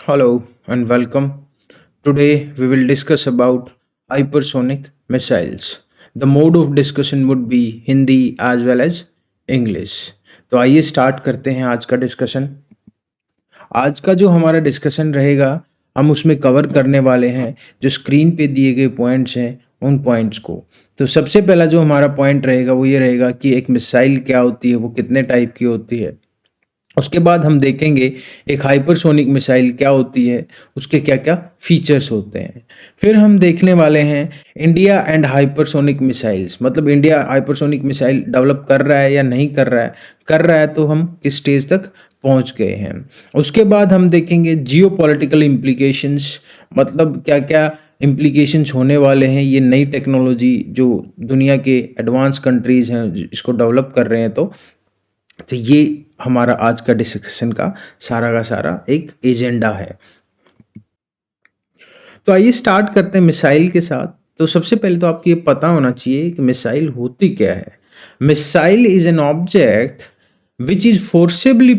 Hello and welcome. Today we will discuss about hypersonic missiles. The mode of discussion would be Hindi as well as English. तो आइए start करते हैं आज का discussion. आज का जो हमारा डिस्कशन रहेगा हम उसमें कवर करने वाले हैं जो स्क्रीन पे दिए गए पॉइंट्स हैं उन पॉइंट्स को। तो सबसे पहला जो हमारा पॉइंट रहेगा वो ये रहेगा कि एक मिसाइल क्या होती है, वो कितने टाइप की होती है। उसके बाद हम देखेंगे एक हाइपरसोनिक मिसाइल क्या होती है, उसके क्या क्या फीचर्स होते हैं। फिर हम देखने वाले हैं इंडिया एंड हाइपरसोनिक मिसाइल्स, मतलब इंडिया हाइपरसोनिक मिसाइल डेवलप कर रहा है या नहीं कर रहा है तो हम किस स्टेज तक पहुंच गए हैं। उसके बाद हम देखेंगे जियो पॉलिटिकल इम्प्लीकेशंस, मतलब क्या क्या इम्प्लीकेशंस होने वाले हैं ये नई टेक्नोलॉजी जो दुनिया के एडवांस कंट्रीज़ हैं इसको डेवलप कर रहे हैं। तो ये हमारा आज का डिस्कशन का सारा एक एजेंडा है। तो आइए स्टार्ट करते हैं मिसाइल के साथ। तो सबसे पहले तो आपको ये पता होना चाहिए कि मिसाइल होती क्या है। Missile is an object which is forcibly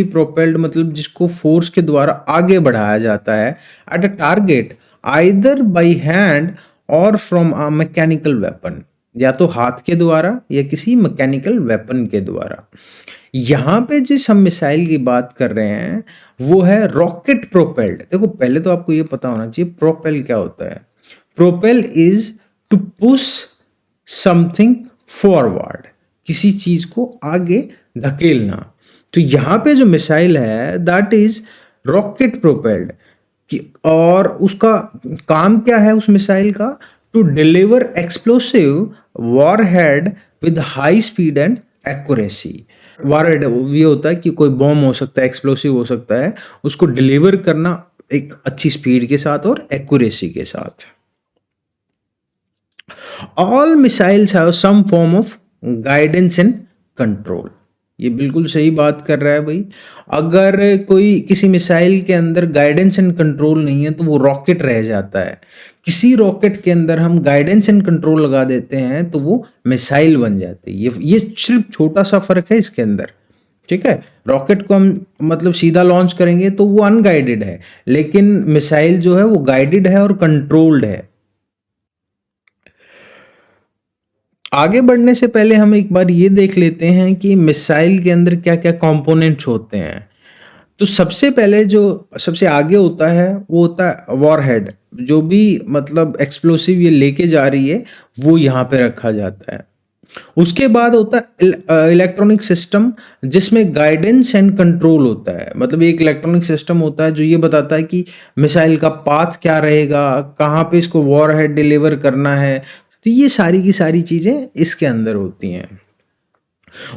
propelled मतलब जिसको फोर्स के द्वारा आगे बढ़ाया जाता है at a target either by hand और फ्रॉम अ मैकेनिकल वेपन, या तो हाथ के द्वारा या किसी मैकेनिकल वेपन के द्वारा। यहाँ पे जिस हम मिसाइल की बात कर रहे हैं वो है रॉकेट प्रोपेल्ड। देखो पहले तो आपको ये पता होना चाहिए प्रोपेल क्या होता है। Propel is to push something forward, किसी चीज को आगे धकेलना। तो यहाँ पे जो मिसाइल है दैट इज रॉकेट प्रोपेल्ड कि, और उसका काम क्या है उस मिसाइल का, to deliver explosive warhead with high speed and accuracy. Warhead ये होता है कि कोई बॉम्ब हो सकता है, एक्सप्लोसिव हो सकता है, उसको डिलीवर करना एक अच्छी स्पीड के साथ और एक्यूरेसी के साथ। All missiles have some form of guidance and control. ये बिल्कुल सही बात कर रहा है भाई। अगर कोई किसी मिसाइल के अंदर गाइडेंस एंड कंट्रोल नहीं है तो वो रॉकेट रह जाता है। किसी रॉकेट के अंदर हम गाइडेंस एंड कंट्रोल लगा देते हैं तो वो मिसाइल बन जाती है। ये सिर्फ छोटा सा फर्क है इसके अंदर, ठीक है। रॉकेट को हम मतलब सीधा लॉन्च करेंगे तो वो अनगाइडेड है, लेकिन मिसाइल जो है वो गाइडेड है और कंट्रोल्ड है। आगे बढ़ने से पहले हम एक बार ये देख लेते हैं कि मिसाइल के अंदर क्या क्या कंपोनेंट्स होते हैं। तो सबसे पहले जो सबसे आगे होता है वो होता है वॉरहेड, जो भी मतलब एक्सप्लोसिव ये लेके जा रही है वो यहाँ पे रखा जाता है। उसके बाद होता है इलेक्ट्रॉनिक सिस्टम, जिसमें गाइडेंस एंड कंट्रोल होता है। मतलब एक इलेक्ट्रॉनिक सिस्टम होता है जो ये बताता है कि मिसाइल का पाथ क्या रहेगा, कहाँ पे इसको वॉरहेड डिलीवर करना है। तो ये सारी की सारी चीज़ें इसके अंदर होती हैं।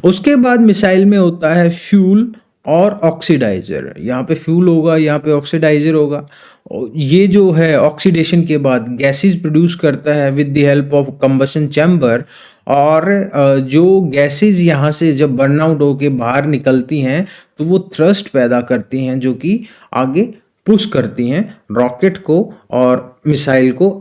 उसके बाद मिसाइल में होता है फ्यूल और ऑक्सीडाइजर। यहाँ पे फ्यूल होगा, यहाँ पे ऑक्सीडाइजर होगा। और ये जो है ऑक्सीडेशन के बाद गैसेस प्रोड्यूस करता है with the help of combustion chamber. और जो गैसेस यहाँ से जब बर्न आउट होके बाहर निकलती हैं तो वो थ्रस्ट पैदा करती हैं जो कि आगे पुश करती हैं रॉकेट को और मिसाइल को।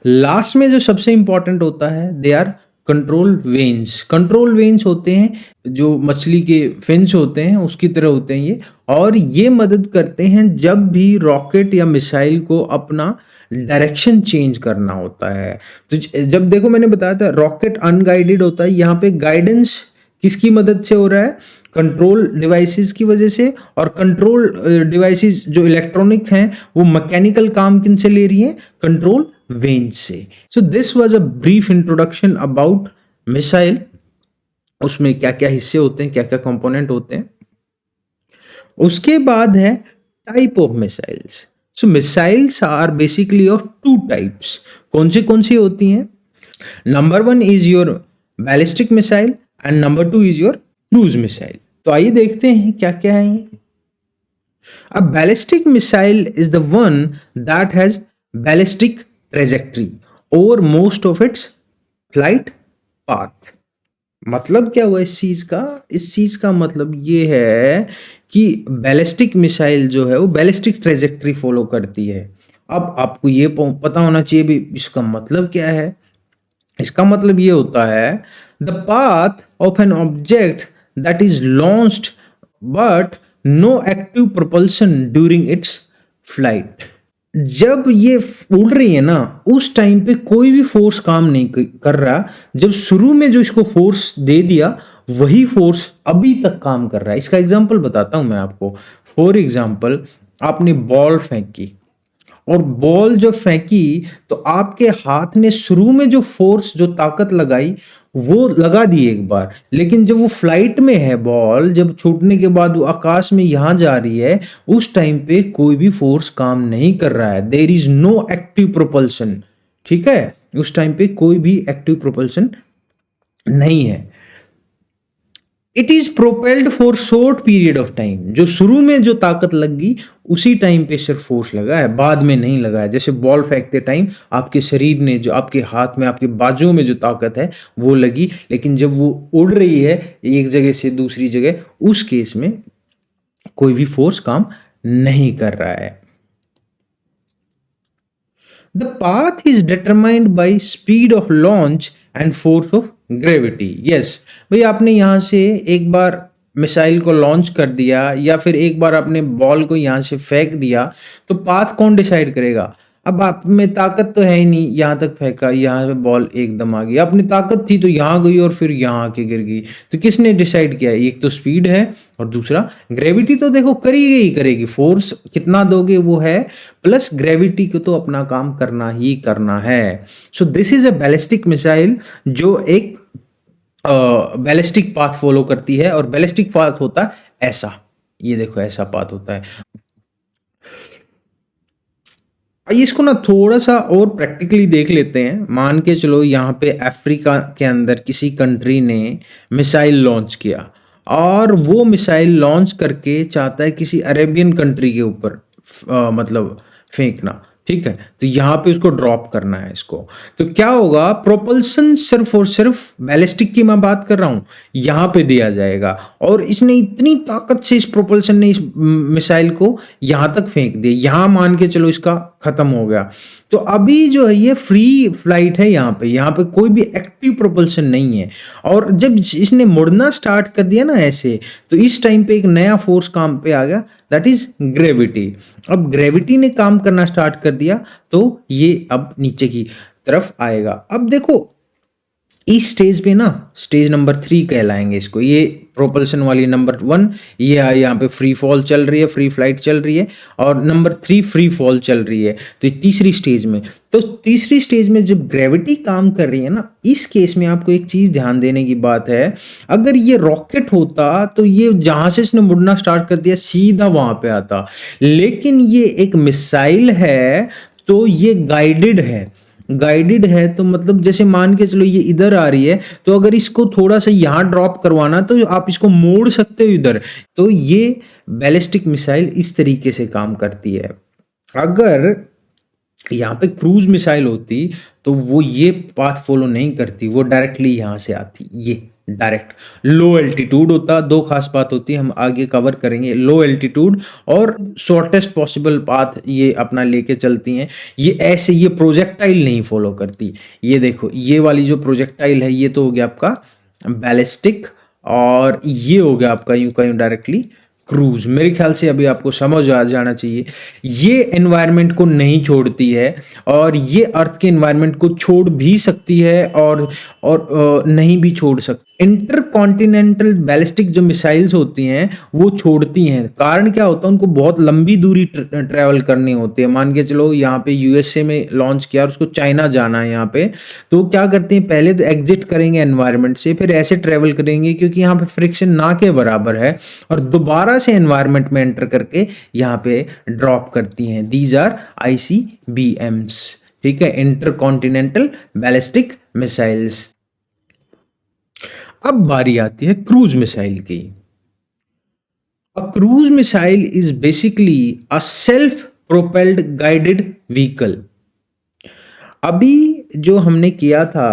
लास्ट में जो सबसे इंपॉर्टेंट होता है they are control vanes. Control vanes होते हैं जो मछली के फिन्स होते हैं उसकी तरह होते हैं ये, और ये मदद करते हैं जब भी रॉकेट या मिसाइल को अपना डायरेक्शन चेंज करना होता है। तो जब देखो मैंने बताया था रॉकेट अनगाइडेड होता है, यहाँ पे गाइडेंस किसकी मदद से हो रहा है, कंट्रोल डिवाइसेस की वजह से। और कंट्रोल डिवाइसेस जो इलेक्ट्रॉनिक हैं वो मैकेनिकल काम किन से ले रही हैं, कंट्रोल वेन्स से। So this was a brief introduction about missile. उसमें क्या क्या हिस्से होते हैं, क्या क्या कंपोनेंट होते हैं। उसके बाद है type of missiles. So missiles are basically of two types. कौन सी होती हैं, number one is your ballistic missile and number two is your cruise missile. तो आइए देखते हैं क्या क्या है ये। A ballistic missile is the one that has ballistic trajectory over most of its flight path। मतलब क्या हुआ इस चीज का मतलब ये है कि बैलिस्टिक मिसाइल जो है वो बैलिस्टिक ट्रेजेक्ट्री फॉलो करती है। अब आपको ये पता होना चाहिए भी इसका मतलब क्या है। इसका मतलब ये होता है the path of an object that is launched but no active propulsion during its flight. जब ये उड़ रही है ना, उस टाइम पे कोई भी फोर्स काम नहीं कर रहा। जब शुरू में जो इसको फोर्स दे दिया, वही फोर्स अभी तक काम कर रहा है। इसका एग्जांपल बताता हूं मैं आपको। फॉर एग्जांपल, आपने बॉल फेंकी और बॉल जो फेंकी, तो आपके हाथ ने शुरू में जो फोर्स, जो ताकत लगाई, वो लगा दी एक बार। लेकिन जब वो फ्लाइट में है, बॉल जब छूटने के बाद वो आकाश में यहां जा रही है, उस टाइम पे कोई भी फोर्स काम नहीं कर रहा है। There is no active propulsion. ठीक है, उस टाइम पे कोई भी एक्टिव प्रोपल्शन नहीं है। It is propelled for short period of time. जो शुरू में जो ताकत लगी, उसी टाइम पे सिर्फ फोर्स लगा है, बाद में नहीं लगा है। जैसे बॉल फेंकते टाइम आपके शरीर ने, जो आपके हाथ में, आपके बाजुओं में जो ताकत है वो लगी, लेकिन जब वो उड़ रही है एक जगह से दूसरी जगह, उस केस में कोई भी फोर्स काम नहीं कर रहा है। The path is determined by speed of launch and force of gravity. Yes, भाई आपने यहाँ से एक बार मिसाइल को लॉन्च कर दिया, या फिर एक बार आपने बॉल को यहाँ से फेंक दिया, तो पाथ कौन डिसाइड करेगा? अब आप में ताकत तो है ही नहीं, यहाँ तक फेंका, यहाँ पे बॉल एकदम आ गई। अपनी ताकत थी तो यहाँ गई और फिर यहाँ आके गिर गई। तो किसने डिसाइड किया? एक तो स्पीड है और दूसरा ग्रेविटी। तो देखो करेगी ही करेगी, फोर्स कितना दोगे वो है, प्लस ग्रेविटी को तो अपना काम करना ही करना है। So this is a ballistic missile जो एक बैलिस्टिक पाथ फॉलो करती है। और बैलिस्टिक पाथ होता है ऐसा, ये देखो ऐसा पाथ होता है। आइए इसको ना थोड़ा सा और प्रैक्टिकली देख लेते हैं। मान के चलो यहाँ पे अफ्रीका के अंदर किसी कंट्री ने मिसाइल लॉन्च किया, और वो मिसाइल लॉन्च करके चाहता है किसी अरेबियन कंट्री के ऊपर मतलब फेंकना। ठीक है, तो यहाँ पे उसको ड्रॉप करना है इसको। तो क्या होगा? प्रोपल्सन सिर्फ और सिर्फ बैलिस्टिक की मैं बात कर रहा हूँ, यहाँ पे दिया जाएगा। और इसने इतनी ताकत से, इस प्रोपल्सन ने इस मिसाइल को यहाँ तक फेंक दिया। यहाँ मान के चलो इसका खत्म हो गया। तो अभी जो है ये फ्री फ्लाइट है, यहाँ पे कोई भी एक्टिव प्रोपल्सन नहीं है। और जब इसने मुड़ना स्टार्ट कर दिया ना ऐसे, तो इस टाइम पे एक नया फोर्स काम पे आ गया, दैट इज ग्रेविटी। अब ग्रेविटी ने काम करना स्टार्ट कर दिया, तो ये अब नीचे की तरफ आएगा। अब देखो इस स्टेज पे ना, स्टेज नंबर 3 कहलाएंगे इसको। ये प्रोपल्शन वाली नंबर 1, ये यहाँ पे फ्री फॉल चल रही है, फ्री फ्लाइट चल रही है, और नंबर 3 फ्री फॉल चल रही है। तो तीसरी स्टेज में, तो तीसरी स्टेज में जब ग्रेविटी काम कर रही है ना, इस केस में आपको एक चीज ध्यान देने की बात है। अगर ये रॉकेट होता तो ये जहां से इसने मुड़ना स्टार्ट कर दिया सीधा वहां पे आता, लेकिन ये एक मिसाइल है, तो ये गाइडेड है। गाइडेड है तो मतलब जैसे मान के चलो ये इधर आ रही है, तो अगर इसको थोड़ा सा यहाँ ड्रॉप करवाना तो आप इसको मोड़ सकते हो इधर। तो ये बैलिस्टिक मिसाइल इस तरीके से काम करती है। अगर यहाँ पे क्रूज मिसाइल होती तो वो ये पाथ फॉलो नहीं करती, वो डायरेक्टली यहाँ से आती, ये डायरेक्ट। लो एल्टीट्यूड होता, दो खास बात होती है, हम आगे कवर करेंगे। लो एल्टीट्यूड और शॉर्टेस्ट पॉसिबल पाथ ये अपना लेके चलती हैं। ये ऐसे, ये प्रोजेक्टाइल नहीं फॉलो करती। ये देखो, ये वाली जो प्रोजेक्टाइल है, ये तो हो गया आपका बैलिस्टिक, और ये हो गया आपका यूं का यूं डायरेक्टली क्रूज। मेरे ख्याल से अभी आपको समझ आ जाना चाहिए। ये एनवायरनमेंट को नहीं छोड़ती है, और ये अर्थ के एनवायरनमेंट को छोड़ भी सकती है और नहीं भी छोड़ सकती। इंटरकॉन्टिनेंटल बैलिस्टिक जो मिसाइल्स होती हैं वो छोड़ती हैं। कारण क्या होता है? उनको बहुत लंबी दूरी ट्रैवल करनी होती है। मान के चलो यहाँ पे यूएसए में लॉन्च किया और उसको चाइना जाना है यहाँ पे, तो क्या करते हैं? पहले तो एग्जिट करेंगे एनवायरनमेंट से, फिर ऐसे ट्रैवल करेंगे क्योंकि यहाँ पे फ्रिक्शन ना के बराबर है, और दोबारा से एनवायरनमेंट में एंटर करके यहाँ पे ड्रॉप करती हैं। These are ICBMs। ठीक है, इंटरकॉन्टिनेंटल बैलिस्टिक मिसाइल्स। अब बारी आती है क्रूज मिसाइल की। A cruise missile is basically a self propelled guided vehicle. अभी जो हमने किया था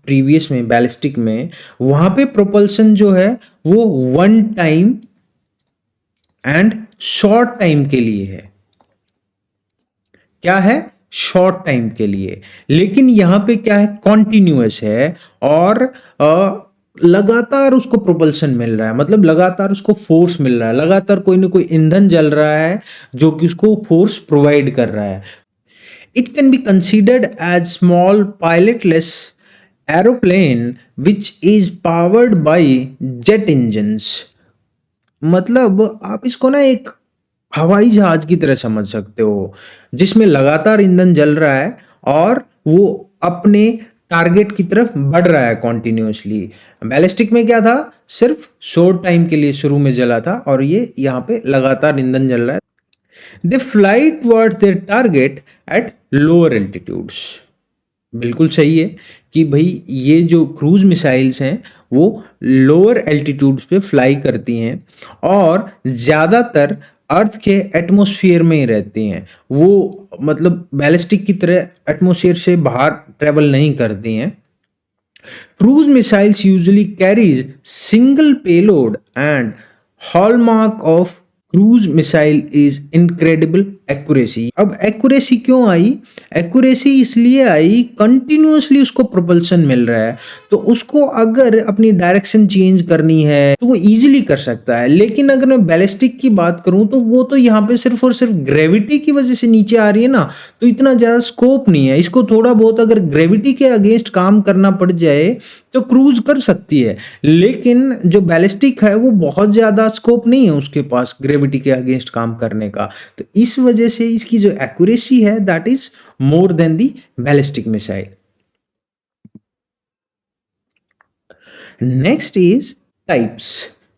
प्रीवियस में बैलिस्टिक में, वहां पे प्रोपल्सन जो है वो one time and short time के लिए है। क्या है? शॉर्ट टाइम के लिए। लेकिन यहां पे क्या है? कॉन्टिन्यूअस है। और लगातार उसको प्रोपल्शन मिल रहा है, मतलब लगातार उसको फोर्स मिल रहा है, लगातार कोई ना कोई ईंधन जल रहा है जो कि उसको फोर्स प्रोवाइड कर रहा है। It can be considered as small pilotless aeroplane which is powered by jet engines. मतलब आप इसको ना एक हवाई जहाज की तरह समझ सकते हो, जिसमें लगातार ईंधन जल रहा है और वो अपने टारगेट की तरफ बढ़ रहा है कॉन्टिन्यूसली। बैलिस्टिक में क्या था, सिर्फ शॉर्ट टाइम के लिए शुरू में जला था, और ये यहाँ पे लगातार ईंधन जल रहा है। They fly towards their target at lower altitudes. बिल्कुल सही है कि भाई ये जो क्रूज मिसाइल्स हैं वो लोअर एल्टीट्यूड्स पे फ्लाई करती हैं और ज़्यादातर अर्थ के एटमॉस्फेयर में ही रहती हैं। वो मतलब बैलिस्टिक की तरह एटमॉस्फेयर से बाहर ट्रेवल नहीं करती हैं। Cruise missiles usually carries single payload, and hallmark of cruise missile is incredible accuracy. अब एक्यूरेसी क्यों आई? एक्यूरेसी इसलिए आई, कंटिन्यूसली उसको प्रोपल्शन मिल रहा है, तो उसको अगर अपनी डायरेक्शन चेंज करनी है तो वो इजीली कर सकता है। लेकिन अगर मैं बैलिस्टिक की बात करूं तो वो तो यहाँ पे सिर्फ और सिर्फ ग्रेविटी की वजह से नीचे आ रही है ना, तो इतना ज़्यादा स्कोप नहीं है। इसको थोड़ा बहुत अगर ग्रेविटी के अगेंस्ट काम करना पड़ जाए तो क्रूज कर सकती है, लेकिन जो बैलिस्टिक है वो बहुत ज़्यादा स्कोप नहीं है उसके पास ग्रेविटी के अगेंस्ट काम करने का। तो इस वजह से इसकी जो एक्यूरेसी है that is more than the ballistic missile. Next is types.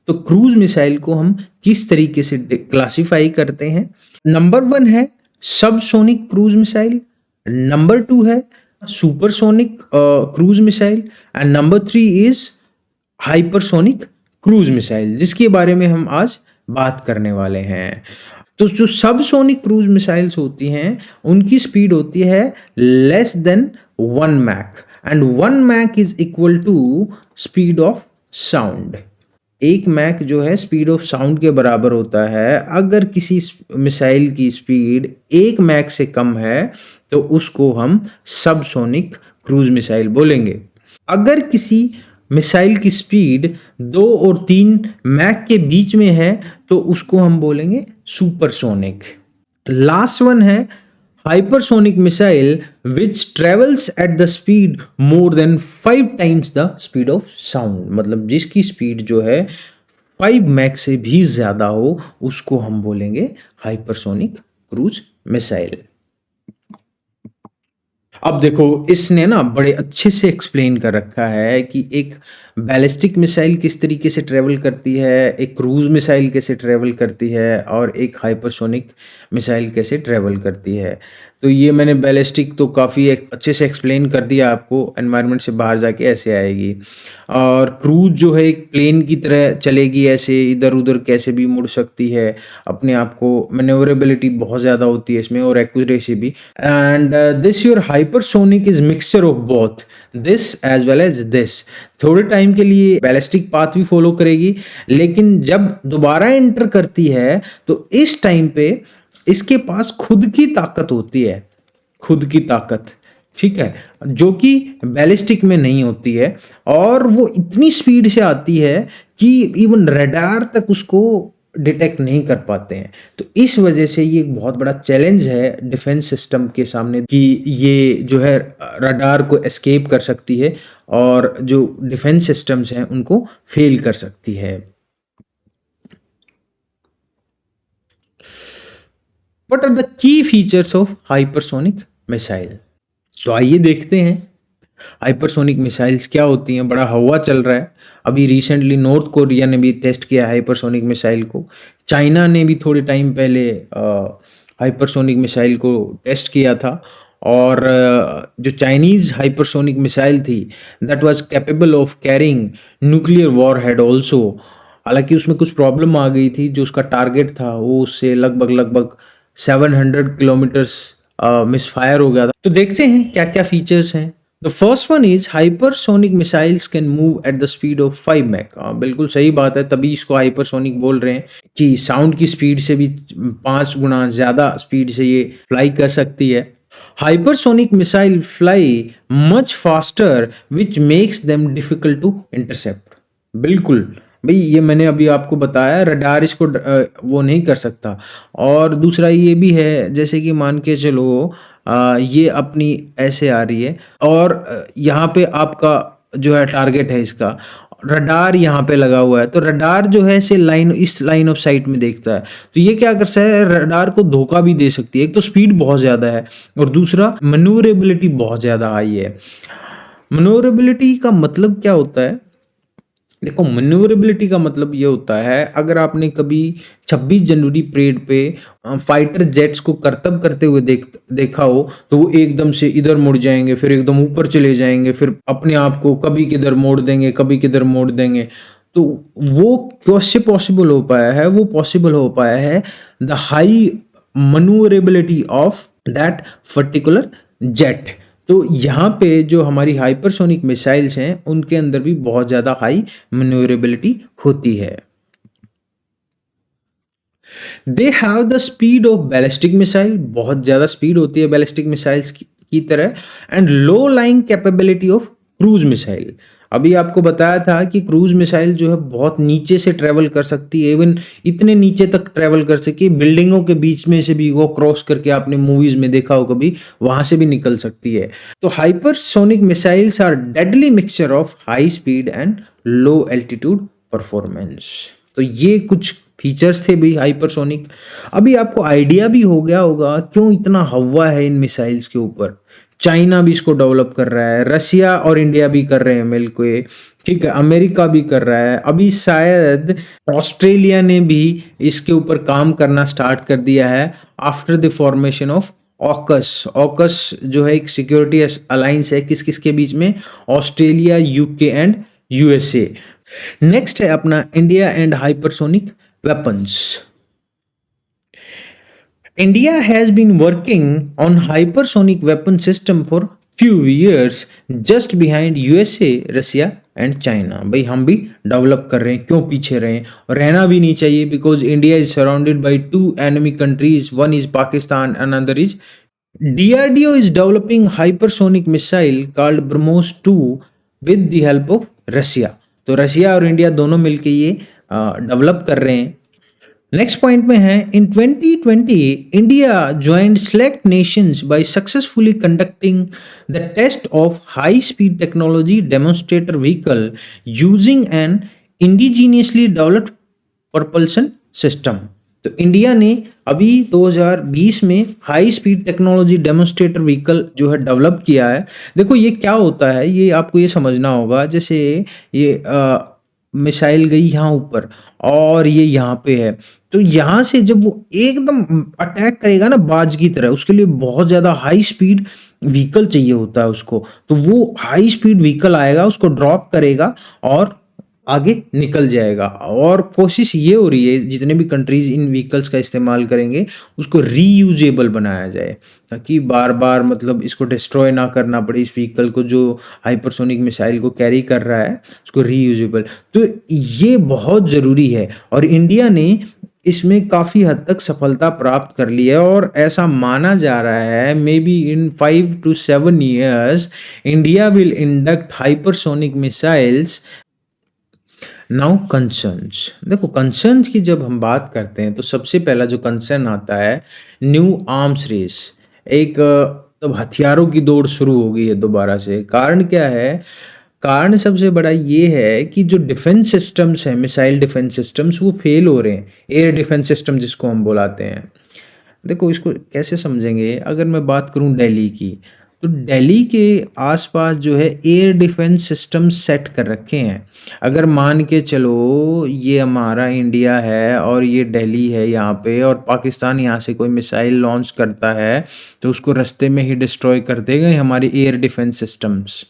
तो क्रूज मिसाइल को हम किस तरीके से क्लासिफाई करते हैं? नंबर 1 है सबसोनिक क्रूज मिसाइल, नंबर 2 है supersonic cruise missile, and number 3 is hypersonic cruise missile, जिसके बारे में हम आज बात करने वाले हैं। तो जो सबसोनिक क्रूज मिसाइल्स होती हैं उनकी स्पीड होती है less than 1 mach, and 1 mach is equal to speed of sound. 1 mach जो है स्पीड ऑफ साउंड के बराबर होता है। अगर किसी मिसाइल की स्पीड 1 मैक से कम है तो उसको हम सबसोनिक क्रूज मिसाइल बोलेंगे। अगर किसी मिसाइल की स्पीड 2 और 3 मैक के बीच में है तो उसको हम बोलेंगे सुपरसोनिक। लास्ट वन है hypersonic missile which travels eight the speed more than 5 times the speed of sound. मतलब जिसकी स्पीड जो है 5 मैक से भी ज़्यादा हो उसको हम बोलेंगे हाइपरसोनिक क्रूज मिसाइल। अब देखो इसने ना बड़े अच्छे से एक्सप्लेन कर रखा है कि एक बैलिस्टिक मिसाइल किस तरीके से ट्रेवल करती है, एक क्रूज मिसाइल कैसे ट्रेवल करती है, और एक हाइपरसोनिक मिसाइल कैसे ट्रेवल करती है। तो ये मैंने बैलिस्टिक तो काफ़ी अच्छे से एक्सप्लेन कर दिया आपको, एनवायरनमेंट से बाहर जाके ऐसे आएगी, और क्रूज जो है एक प्लेन की तरह चलेगी, ऐसे इधर उधर कैसे भी मुड़ सकती है, अपने आप को मैन्योरेबिलिटी बहुत ज़्यादा होती है इसमें, और एक्यूरेसी भी। And this your hypersonic is mixture of both this as well as this. थोड़े टाइम के लिए बैलिस्टिक पाथ भी फॉलो करेगी, लेकिन जब दोबारा एंटर करती है तो इस टाइम पे इसके पास खुद की ताकत होती है, खुद की ताकत, ठीक है, जो कि बैलिस्टिक में नहीं होती है, और वो इतनी स्पीड से आती है कि इवन रडार तक उसको डिटेक्ट नहीं कर पाते हैं। तो इस वजह से ये एक बहुत बड़ा चैलेंज है डिफेंस सिस्टम के सामने कि ये जो है रडार को एस्केप कर सकती है और जो डिफेंस सिस्टम्स हैं उनको फेल कर सकती है। What are the key features of hypersonic missile? तो आइए देखते हैं हाइपरसोनिक मिसाइल्स क्या होती हैं। बड़ा हवा चल रहा है, अभी रिसेंटली नॉर्थ कोरिया ने भी टेस्ट किया हाइपरसोनिक मिसाइल को, चाइना ने भी थोड़े टाइम पहले हाइपरसोनिक मिसाइल को टेस्ट किया था, और जो चाइनीज़ हाइपरसोनिक मिसाइल थी that was capable of carrying nuclear war head also. हालांकि उसमें कुछ प्रॉब्लम आ गई थी, जो उसका टारगेट था वो उससे लगभग 700 किलोमीटर्स मिस फायर हो गया था। तो देखते हैं क्या क्या फीचर्स हैं। The first one is hypersonic missiles can move at the speed of 5 mach. बिल्कुल सही बात है, तभी इसको हाइपरसोनिक बोल रहे हैं कि साउंड की स्पीड से भी 5 गुना ज़्यादा स्पीड से ये फ्लाई कर सकती है। Hypersonic missile fly much faster which makes them difficult to intercept. बिल्कुल, भई ये मैंने अभी आपको बताया, रडार इसको वो नहीं कर सकता। और दूसरा ये भी है, जैसे कि मान के चलो ये अपनी ऐसे आ रही है और यहाँ पे आपका जो है टारगेट है इसका, रडार यहाँ पे लगा हुआ है, तो रडार जो है इसे इस लाइन ऑफ साइट में देखता है। तो ये क्या कर सकता है, रडार को धोखा भी दे सकती है। एक तो स्पीड बहुत ज़्यादा है और दूसरा मैन्यूवरेबिलिटी बहुत ज़्यादा हाई है। मैन्यूवरेबिलिटी का मतलब क्या होता है? देखो, मैन्यूवरेबिलिटी का मतलब ये होता है, अगर आपने कभी 26 जनवरी परेड पे फाइटर जेट्स को करतब करते हुए देखा हो, तो वो एकदम से इधर मुड़ जाएंगे, फिर एकदम ऊपर चले जाएंगे, फिर अपने आप को कभी किधर मोड़ देंगे, कभी किधर मोड़ देंगे। तो वो कैसे पॉसिबल हो पाया है? वो पॉसिबल हो पाया है the high manoeuvrability of that particular jet. तो यहाँ पे जो हमारी हाइपरसोनिक मिसाइल्स हैं, उनके अंदर भी बहुत ज़्यादा हाई मैन्यूवरेबिलिटी होती है। They have the speed of ballistic missile, बहुत ज़्यादा स्पीड होती है बैलिस्टिक मिसाइल्स की तरह, and low lying capability of cruise missile. अभी आपको बताया था कि क्रूज मिसाइल जो है बहुत नीचे से ट्रेवल कर सकती है, इवन इतने नीचे तक ट्रेवल कर सकी, बिल्डिंगों के बीच में से भी वो क्रॉस करके, आपने मूवीज में देखा हो कभी, वहां से भी निकल सकती है। तो hypersonic missiles are deadly mixture of high speed and low altitude performance. तो ये कुछ फीचर्स थे भी हाइपरसोनिक। अभी आपको आइडिया भी हो गया होगा क्यों इतना हवा है इन मिसाइल्स के ऊपर। चाइना भी इसको डेवलप कर रहा है, रसिया और इंडिया भी कर रहे हैं मिलके, ठीक है, अमेरिका भी कर रहा है, अभी शायद ऑस्ट्रेलिया ने भी इसके ऊपर काम करना स्टार्ट कर दिया है after the formation of AUKUS. AUKUS जो है एक सिक्योरिटी अलायंस है, किस किस के बीच में? Australia, UK and USA. Next है अपना India and hypersonic weapons. India has been working on hypersonic weapon system for few years just behind USA, Russia and China. भाई हम भी डेवलप कर रहे हैं, क्यों पीछे रहे? और रहना भी नहीं चाहिए, because India is surrounded by two enemy countries, one is Pakistan, another is DRDO is developing hypersonic missile called BrahMos 2 with the help of रसिया। तो रसिया और इंडिया दोनों मिलके ये डेवलप कर रहे हैं। नेक्स्ट पॉइंट में है, in 2020 India joined select nations by successfully conducting the test of high speed technology demonstrator vehicle using an indigenously developed propulsion system. तो इंडिया ने अभी 2020 में high speed technology demonstrator vehicle जो है डेवलप किया है। देखो ये क्या होता है, ये आपको ये समझना होगा। जैसे ये मिसाइल गई यहाँ ऊपर और ये यहाँ पे है, तो यहाँ से जब वो एकदम अटैक करेगा ना बाज की तरह, उसके लिए बहुत ज़्यादा हाई स्पीड व्हीकल चाहिए होता है उसको। तो वो हाई स्पीड व्हीकल आएगा, उसको ड्रॉप करेगा और आगे निकल जाएगा। और कोशिश ये हो रही है, जितने भी कंट्रीज इन व्हीकल्स का इस्तेमाल करेंगे उसको रीयूजेबल बनाया जाए, ताकि बार बार मतलब इसको डिस्ट्रॉय ना करना पड़े, इस व्हीकल को जो हाइपरसोनिक मिसाइल को कैरी कर रहा है उसको रीयूजेबल। तो ये बहुत ज़रूरी है और इंडिया ने इसमें काफ़ी हद तक सफलता प्राप्त कर ली है। और ऐसा माना जा रहा है may be in 5 to 7 years India will induct hypersonic missiles. Now concerns. देखो कंसर्न्स की जब हम बात करते हैं तो सबसे पहला जो कंसर्न आता है, न्यू आर्म्स रेस। एक तब हथियारों की दौड़ शुरू हो गई है दोबारा से। कारण क्या है? कारण सबसे बड़ा ये है कि जो डिफेंस सिस्टम्स हैं, मिसाइल डिफेंस सिस्टम्स, वो फेल हो रहे हैं। एयर डिफेंस सिस्टम जिसको हम बुलाते हैं। देखो इसको कैसे समझेंगे, अगर मैं बात करूं दिल्ली की, तो दिल्ली के आसपास जो है एयर डिफेंस सिस्टम सेट कर रखे हैं। अगर मान के चलो ये हमारा इंडिया है और ये दिल्ली है यहाँ पे, और पाकिस्तान यहाँ से कोई मिसाइल लॉन्च करता है तो उसको रास्ते में ही डिस्ट्रॉय कर देगा हमारी एयर डिफेंस सिस्टम्स।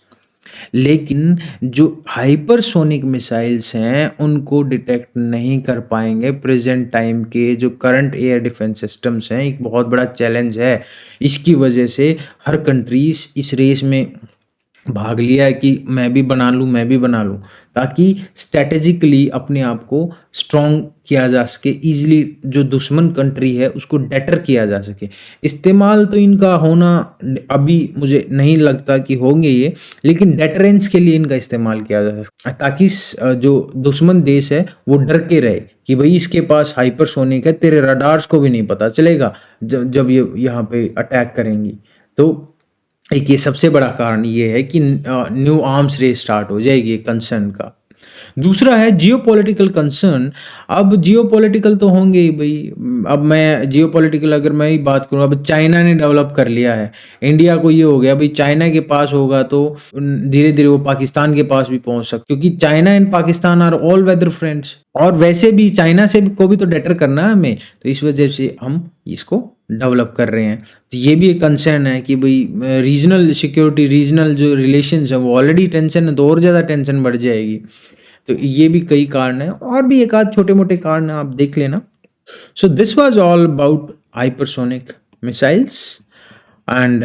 लेकिन जो हाइपरसोनिक मिसाइल्स हैं उनको डिटेक्ट नहीं कर पाएंगे। प्रेजेंट टाइम के जो करंट एयर डिफेंस सिस्टम्स हैं, एक बहुत बड़ा चैलेंज है। इसकी वजह से हर कंट्रीज इस रेस में भाग लिया है कि मैं भी बना लूँ, मैं भी बना लूँ, ताकि स्ट्रैटेजिकली अपने आप को स्ट्रॉन्ग किया जा सके, ईज़िली जो दुश्मन कंट्री है उसको डेटर किया जा सके। इस्तेमाल तो इनका होना अभी मुझे नहीं लगता कि होंगे ये, लेकिन डेटरेंस के लिए इनका इस्तेमाल किया जा सकता है, ताकि जो दुश्मन देश है वो डर के रहे कि भई इसके पास हाइपरसोनिक है, तेरे रडार्स को भी नहीं पता चलेगा जब जब ये यहाँ पे अटैक करेंगी। तो एक ये सबसे बड़ा कारण ये है कि न्यू आर्म्स रेस स्टार्ट हो जाएगी कंसर्न का। दूसरा है जियोपॉलिटिकल कंसर्न। अब जियोपॉलिटिकल तो होंगे ही भई। अब मैं जियोपॉलिटिकल अगर मैं ही बात करूँ, अब चाइना ने डेवलप कर लिया है। इंडिया को ये हो गया भई, चाइना के पास होगा तो धीरे-धीरे वो पाकिस्तान के पास भी पहुँच सकते, क्योंकि China and Pakistan are all weather friends, और वैसे भी चाइना से को भी तो डेटर करना है हमें, तो इस वजह से हम इसको डेवलप कर रहे हैं। तो ये भी एक कंसर्न है कि भई रीजनल सिक्योरिटी, रीजनल जो रिलेशंस है वो ऑलरेडी टेंशन है, तो और ज़्यादा टेंशन बढ़ जाएगी। तो ये भी कई कारण हैं, और भी एक आध छोटे-मोटे कारण हैं, आप देख लेना। So this was all about hypersonic missiles, and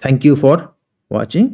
thank you for watching.